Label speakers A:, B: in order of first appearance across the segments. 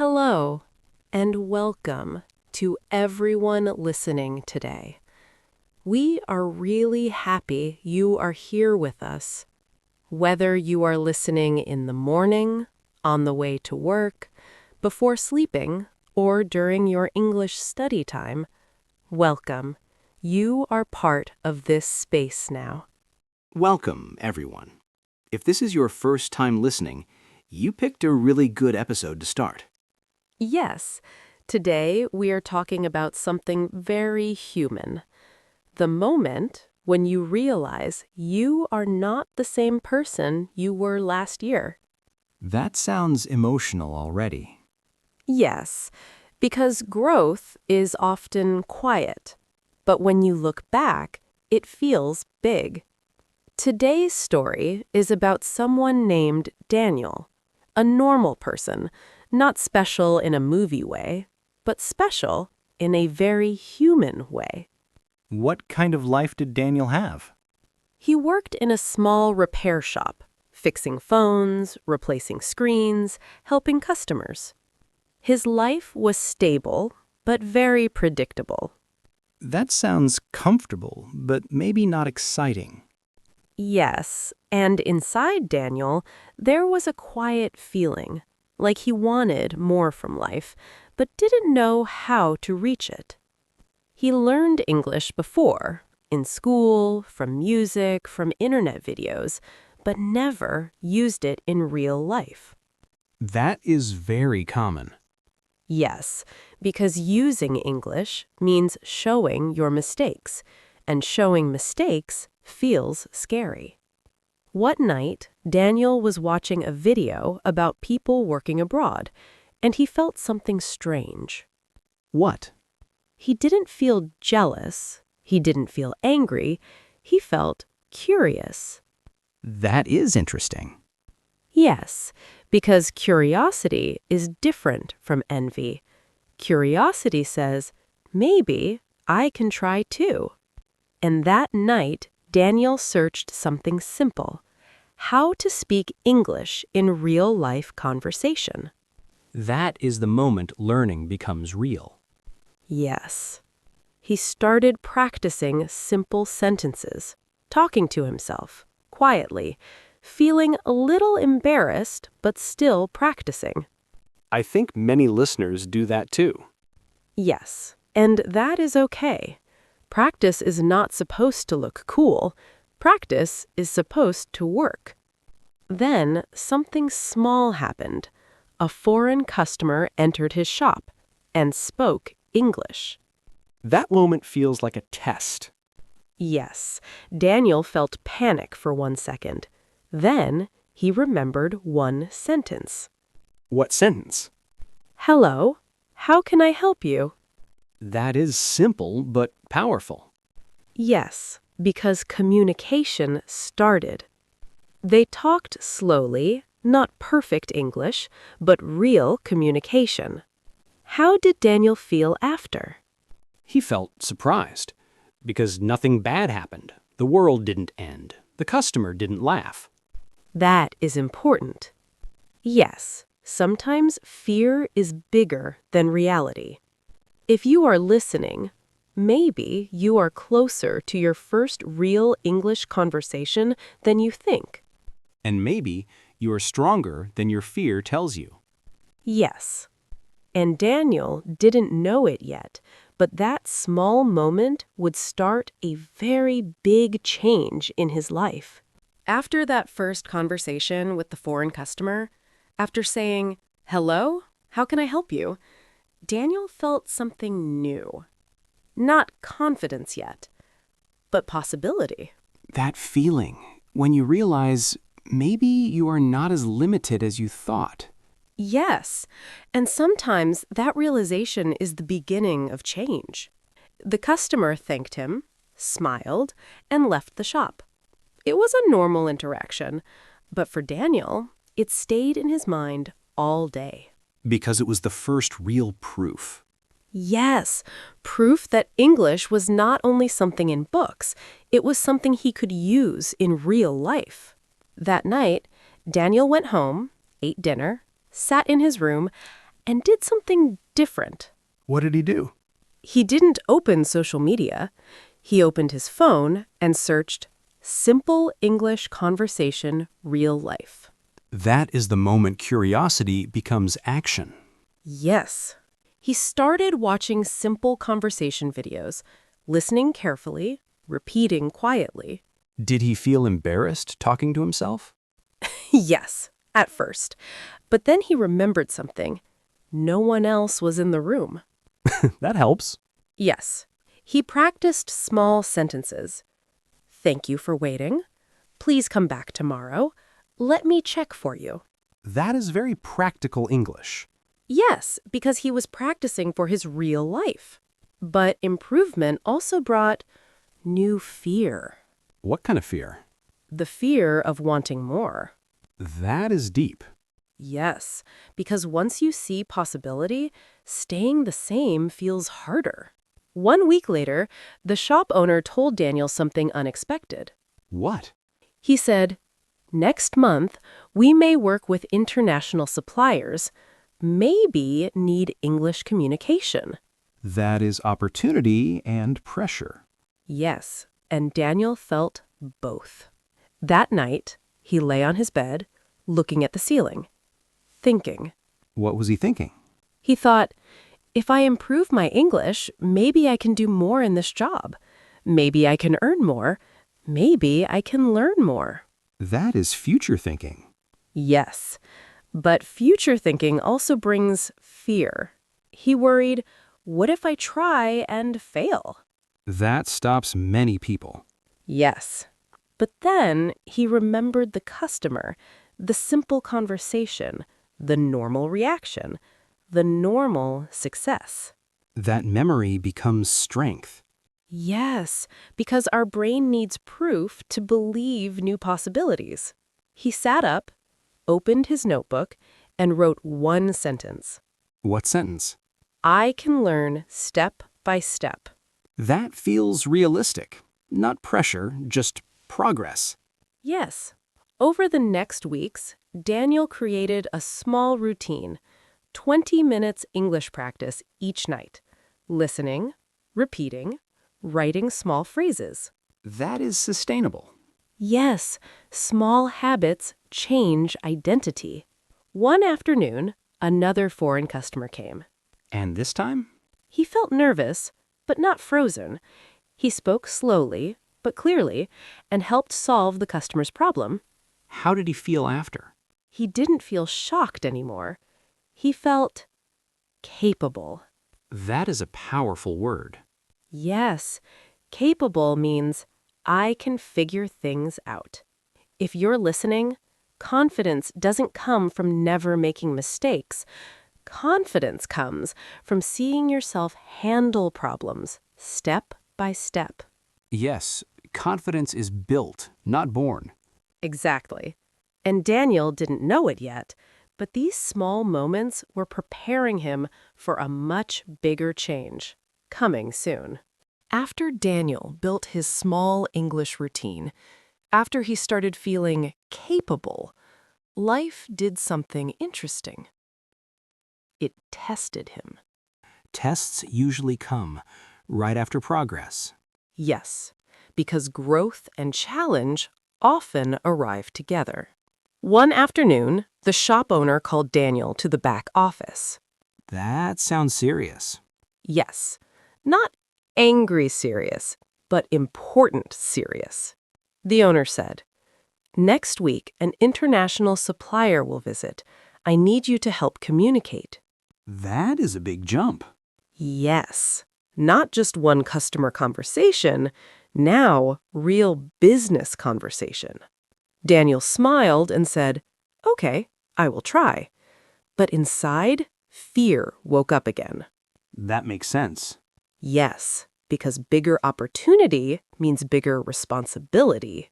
A: Hello, and welcome to everyone listening today. We are really happy you are here with us. Whether you are listening in the morning, on the way to work, before sleeping, or during your English study time, welcome. You are part of this space now.
B: Welcome, everyone. If this is your first time listening, you picked a really good episode to start.
A: Yes, today we are talking about something very human. The moment when you realize you are not the same person you were last year.
C: That sounds emotional already.
A: Yes, because growth is often quiet, but when you look back, it feels big. Today's story is about someone named Daniel, a normal person, not special in a movie way, but special in a very human way.
C: What kind of life did Daniel have?
A: He worked in a small repair shop, fixing phones, replacing screens, helping customers. His life was stable, but very predictable.
C: That sounds comfortable, but maybe not exciting.
A: Yes, and inside Daniel, there was a quiet feeling, like he wanted more from life, but didn't know how to reach it. He learned English before, in school, from music, from internet videos, but never used it in real life.
C: That is very common.
A: Yes, because using English means showing your mistakes, and showing mistakes feels scary. One night, Daniel was watching a video about people working abroad, and he felt something strange.
C: What?
A: He didn't feel jealous, he didn't feel angry, he felt curious.
C: That is interesting.
A: Yes, because curiosity is different from envy. Curiosity says, maybe I can try too. And that night, Daniel searched something simple: how to speak English in real-life conversation.
C: That is the moment learning becomes real.
A: Yes. He started practicing simple sentences, talking to himself, quietly, feeling a little embarrassed, but still practicing.
D: I think many listeners do that too.
A: Yes, and that is okay. Practice is not supposed to look cool. Practice is supposed to work. Then something small happened. A foreign customer entered his shop and spoke English.
D: That moment feels like a test.
A: Yes, Daniel felt panic for 1 second. Then he remembered one sentence.
D: What sentence?
A: Hello, how can I help you?
D: That is simple but powerful.
A: Yes, because communication started. They talked slowly, not perfect English, but real communication. How did Daniel feel after?
D: He felt surprised because nothing bad happened. The world didn't end. The customer didn't laugh.
A: That is important. Yes, sometimes fear is bigger than reality. If you are listening, maybe you are closer to your first real English conversation than you think.
C: And maybe you are stronger than your fear tells you.
A: Yes. And Daniel didn't know it yet, but that small moment would start a very big change in his life. After that first conversation with the foreign customer, after saying, "Hello, how can I help you?" Daniel felt something new. Not confidence yet, but possibility.
C: That feeling, when you realize maybe you are not as limited as you thought.
A: Yes, and sometimes that realization is the beginning of change. The customer thanked him, smiled, and left the shop. It was a normal interaction, but for Daniel, it stayed in his mind all day.
C: Because it was the first real proof.
A: Yes, proof that English was not only something in books, it was something he could use in real life. That night, Daniel went home, ate dinner, sat in his room, and did something different.
C: What did he do?
A: He didn't open social media. He opened his phone and searched Simple English Conversation Real Life.
D: That is the moment curiosity becomes action.
A: Yes. He started watching simple conversation videos, listening carefully, repeating quietly.
D: Did he feel embarrassed talking to himself?
A: Yes, at first. But then he remembered something. No one else was in the room.
D: That helps.
A: Yes. He practiced small sentences. Thank you for waiting. Please come back tomorrow. Let me check for you.
D: That is very practical English.
A: Yes, because he was practicing for his real life. But improvement also brought new fear.
D: What kind of fear?
A: The fear of wanting more.
D: That is deep.
A: Yes, because once you see possibility, staying the same feels harder. 1 week later, the shop owner told Daniel something unexpected.
D: What?
A: He said, "Next month, we may work with international suppliers, maybe need English communication."
C: That is opportunity and pressure.
A: Yes, and Daniel felt both. That night, he lay on his bed, looking at the ceiling, thinking.
C: What was he thinking?
A: He thought, if I improve my English, maybe I can do more in this job. Maybe I can earn more. Maybe I can learn more.
C: That is future thinking.
A: Yes, but future thinking also brings fear. He worried, what if I try and fail?
C: That stops many people.
A: Yes. But then he remembered the customer, the simple conversation, the normal reaction, the normal success.
C: That memory becomes strength.
A: Yes, because our brain needs proof to believe new possibilities. He sat up, opened his notebook, and wrote one sentence.
C: What sentence?
A: I can learn step by step.
C: That feels realistic. Not pressure, just progress.
A: Yes. Over the next weeks, Daniel created a small routine, 20 minutes English practice each night, listening, repeating, writing small phrases.
C: That is sustainable.
A: Yes, small habits change identity. One afternoon, another foreign customer came.
C: And this time?
A: He felt nervous, but not frozen. He spoke slowly, but clearly, and helped solve the customer's problem.
C: How did he feel after?
A: He didn't feel shocked anymore. He felt capable.
C: That is a powerful word.
A: Yes, capable means I can figure things out. If you're listening, confidence doesn't come from never making mistakes. Confidence comes from seeing yourself handle problems step by step.
C: Yes, confidence is built, not born.
A: Exactly. And Daniel didn't know it yet, but these small moments were preparing him for a much bigger change, coming soon. After Daniel built his small English routine, after he started feeling capable, life did something interesting. It tested him.
C: Tests usually come right after progress.
A: Yes, because growth and challenge often arrive together. One afternoon, the shop owner called Daniel to the back office.
C: That sounds serious.
A: Yes, not angry serious, but important serious. The owner said, "Next week, an international supplier will visit. I need you to help communicate."
C: That is a big jump.
A: Yes, not just one customer conversation, now real business conversation. Daniel smiled and said, "Okay, I will try." But inside, fear woke up again.
C: That makes sense.
A: Yes, because bigger opportunity means bigger responsibility.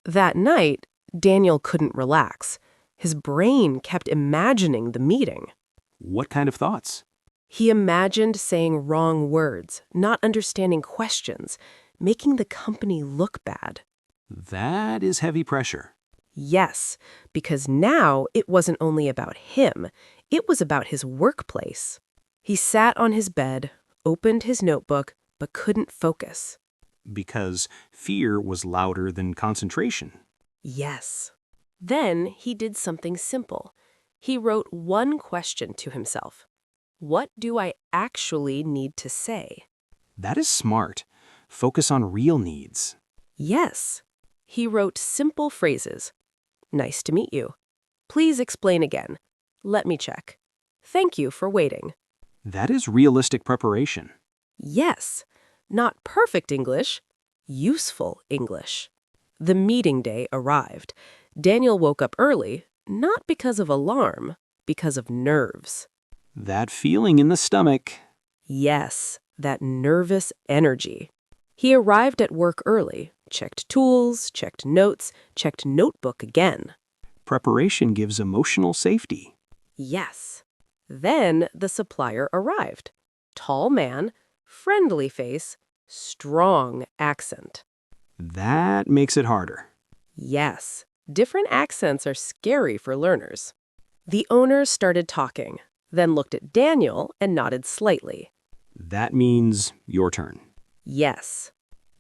A: That night, Daniel couldn't relax. His brain kept imagining the meeting.
C: What kind of thoughts?
A: He imagined saying wrong words, not understanding questions, making the company look bad.
C: That is heavy pressure.
A: Yes, because now it wasn't only about him, It was about his workplace. He sat on his bed, opened his notebook, but couldn't focus.
C: Because fear was louder than concentration.
A: Yes. Then he did something simple. He wrote one question to himself. What do I actually need to say?
C: That is smart. Focus on real needs.
A: Yes. He wrote simple phrases. Nice to meet you. Please explain again. Let me check. Thank you for waiting.
C: That is realistic preparation.
A: Yes. Not perfect English, useful English. The meeting day arrived. Daniel woke up early, not because of alarm, because of nerves.
C: That feeling in the stomach.
A: Yes, that nervous energy. He arrived at work early, checked tools, checked notes, checked notebook again.
C: Preparation gives emotional safety.
A: Yes. Then the supplier arrived. Tall man, friendly face, strong accent.
C: That makes it harder.
A: Yes, different accents are scary for learners. The owner started talking, then looked at Daniel and nodded slightly.
C: That means your turn.
A: Yes.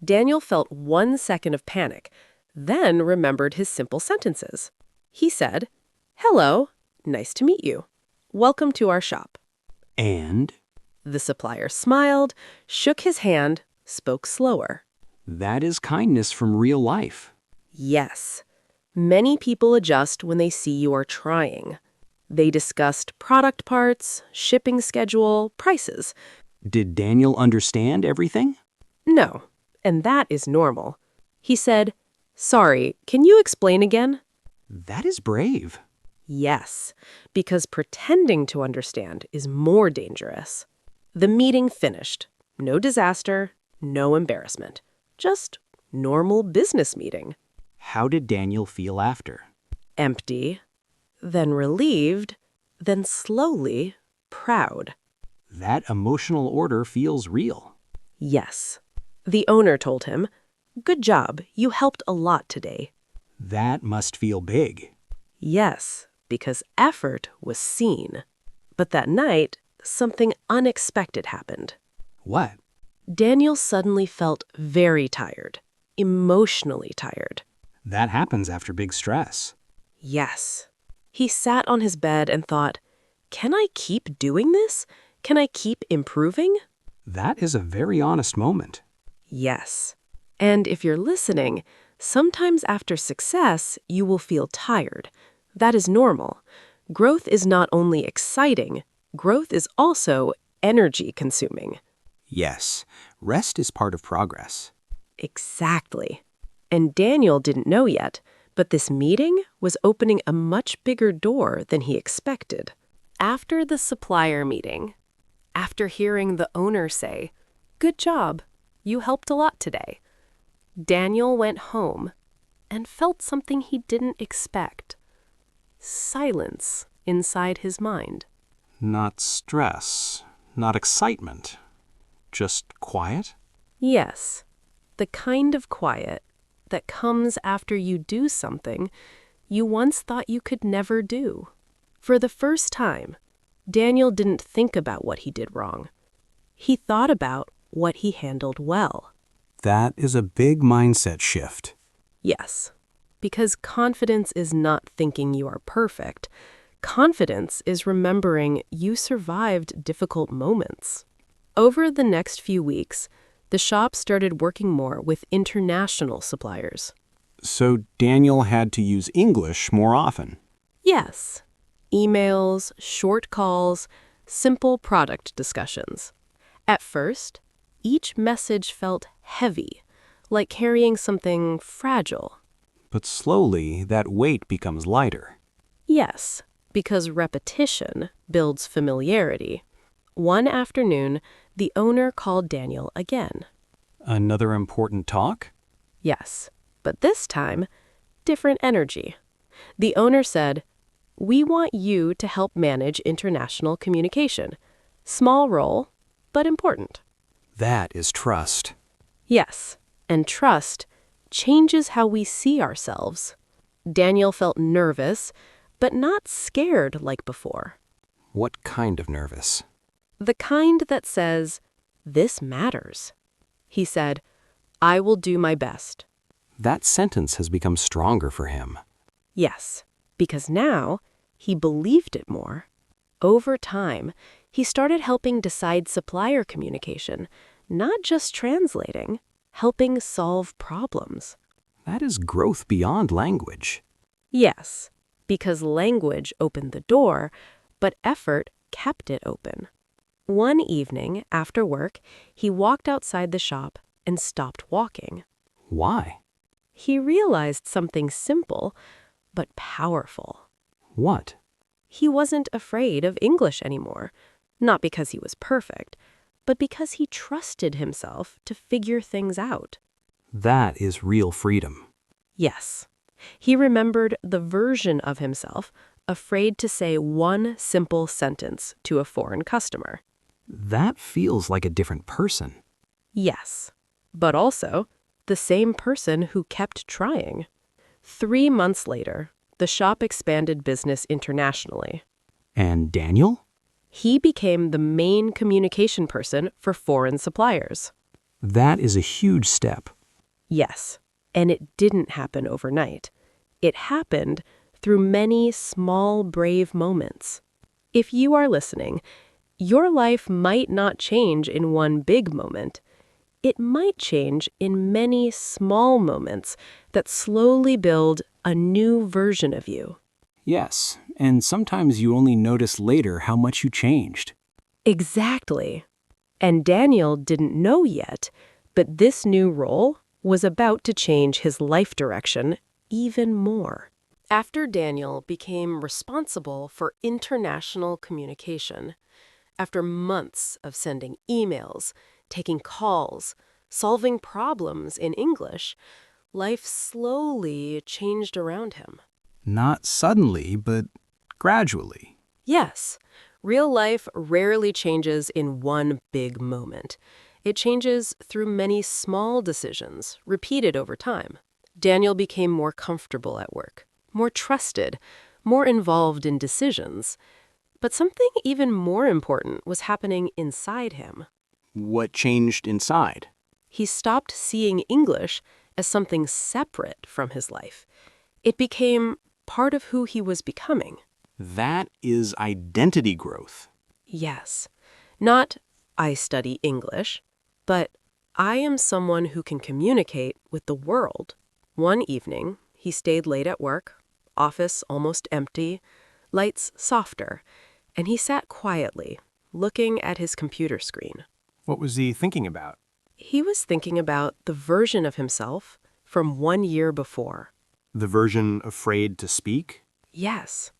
A: Daniel felt 1 second of panic, then remembered his simple sentences. He said, "Hello, nice to meet you. Welcome to our shop."
C: And
A: The supplier smiled, shook his hand, spoke slower.
C: that is kindness from real life.
A: Yes. Many people adjust when they see you are trying. They discussed product parts, shipping schedule, prices.
C: Did Daniel understand everything?
A: No, and that is normal. He said, "Sorry, can you explain again?"
C: That is brave.
A: Yes, because pretending to understand is more dangerous. The meeting finished. No disaster, no embarrassment. Just normal business meeting.
C: How did Daniel feel after?
A: Empty, then relieved, then slowly proud.
C: That emotional order feels real.
A: Yes. The owner told him, "Good job, you helped a lot today."
C: That must feel big.
A: Yes, because effort was seen. But that night, something unexpected happened.
C: What?
A: Daniel suddenly felt very tired, emotionally tired.
C: That happens after big stress.
A: Yes. He sat on his bed and thought, can I keep doing this? Can I keep improving?
C: That is a very honest moment.
A: Yes. And if you're listening, sometimes after success, you will feel tired. That is normal. Growth is not only exciting, growth is also energy consuming.
C: Yes, rest is part of progress.
A: Exactly. And Daniel didn't know yet, but this meeting was opening a much bigger door than he expected. After the supplier meeting, after hearing the owner say, "Good job, you helped a lot today," Daniel went home and felt something he didn't expect. Silence inside his mind.
C: Not stress, not excitement, just quiet.
A: Yes, the kind of quiet that comes after you do something you once thought you could never do. For the first time, Daniel didn't think about what he did wrong. He thought about what he handled well.
C: That is a big mindset shift.
A: Yes, because confidence is not thinking you are perfect. Confidence is remembering you survived difficult moments. Over the next few weeks, the shop started working more with international suppliers.
C: So Daniel had to use English more often.
A: Yes, emails, short calls, simple product discussions. At first, each message felt heavy, like carrying something fragile.
C: But slowly, that weight becomes lighter.
A: Yes, because repetition builds familiarity. One afternoon, the owner called Daniel again.
C: Another important talk?
A: Yes, but this time, different energy. The owner said, "We want you to help manage international communication. Small role, but important."
C: That is trust.
A: Yes, and trust changes how we see ourselves. Daniel felt nervous, but not scared like before.
C: What kind of nervous?
A: The kind that says, "This matters." He said, "I will do my best."
C: That sentence has become stronger for him.
A: Yes, because now he believed it more. Over time, he started helping decide supplier communication, not just translating, helping solve problems.
C: That is growth beyond language.
A: Yes, because language opened the door, but effort kept it open. One evening, after work, he walked outside the shop and stopped walking.
C: Why?
A: He realized something simple, but powerful.
C: What?
A: He wasn't afraid of English anymore, not because he was perfect, but because he trusted himself to figure things out.
C: That is real freedom.
A: Yes, he remembered the version of himself afraid to say one simple sentence to a foreign customer.
C: That feels like a different person.
A: Yes, but also the same person who kept trying. 3 months later, the shop expanded business internationally.
C: And Daniel?
A: He became the main communication person for foreign suppliers.
C: That is a huge step.
A: Yes, and it didn't happen overnight. It happened through many small, brave moments. If you are listening, your life might not change in one big moment. It might change in many small moments that slowly build a new version of you.
C: Yes, and sometimes you only notice later how much you changed.
A: Exactly. And Daniel didn't know yet, but this new role was about to change his life direction even more. After Daniel became responsible for international communication, after months of sending emails, taking calls, solving problems in English, life slowly changed around him.
C: Not suddenly, but gradually.
A: Yes, real life rarely changes in one big moment. It changes through many small decisions, repeated over time. Daniel became more comfortable at work, more trusted, more involved in decisions. But something even more important was happening inside him.
C: What changed inside?
A: He stopped seeing English as something separate from his life. It became part of who he was becoming.
C: That is identity growth.
A: Yes, not "I study English," but "I am someone who can communicate with the world." One evening, he stayed late at work, office almost empty, lights softer, and he sat quietly, looking at his computer screen.
C: What was he thinking about?
A: He was thinking about the version of himself from 1 year before.
C: The version afraid to speak?
A: Yes,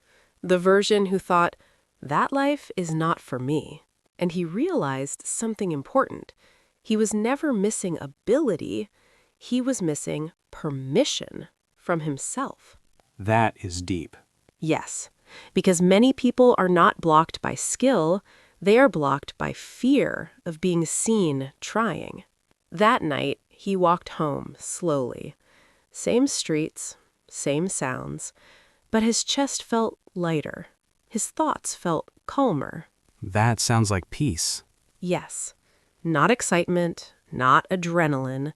A: the version who thought, "That life is not for me." And he realized something important. He was never missing ability. He was missing permission from himself.
C: That is deep.
A: Yes, because many people are not blocked by skill, they are blocked by fear of being seen trying. That night, he walked home slowly. Same streets, same sounds, but his chest felt lighter. His thoughts felt calmer.
C: That sounds like peace.
A: Yes, not excitement, not adrenaline,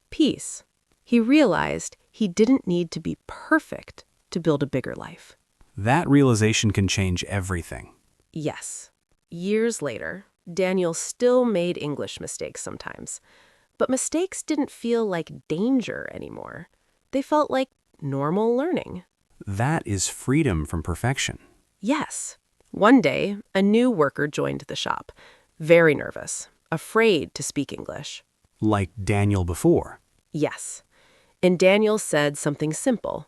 A: peace. He realized he didn't need to be perfect to build a bigger life.
C: That realization can change everything.
A: Yes. Years later, Daniel still made English mistakes sometimes. But mistakes didn't feel like danger anymore. They felt like normal learning.
C: That is freedom from perfection.
A: Yes. One day, a new worker joined the shop, very nervous, afraid to speak English.
C: Like Daniel before.
A: Yes. And Daniel said something simple.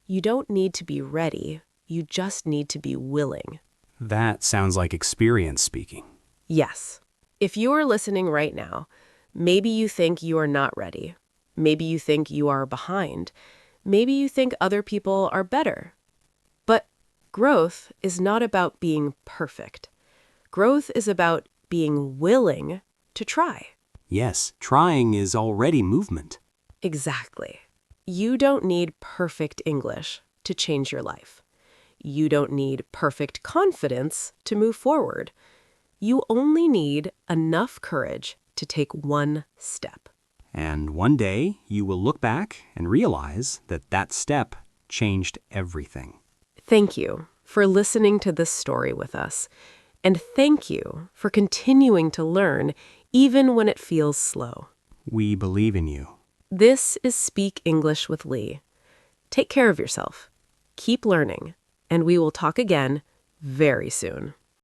A: You don't need to be ready. You just need to be willing.
C: That sounds like experience speaking.
A: Yes. If you are listening right now, maybe you think you are not ready. Maybe you think you are behind. Maybe you think other people are better. But growth is not about being perfect. Growth is about being willing to try.
C: Yes, trying is already movement.
A: Exactly. You don't need perfect English to change your life. You don't need perfect confidence to move forward. You only need enough courage to take one step.
C: And one day you will look back and realize that that step changed everything.
A: Thank you for listening to this story with us. And thank you for continuing to learn even when it feels slow.
C: We believe in you.
A: This is Speak English with Lee. Take care of yourself. Keep learning, and we will talk again very soon.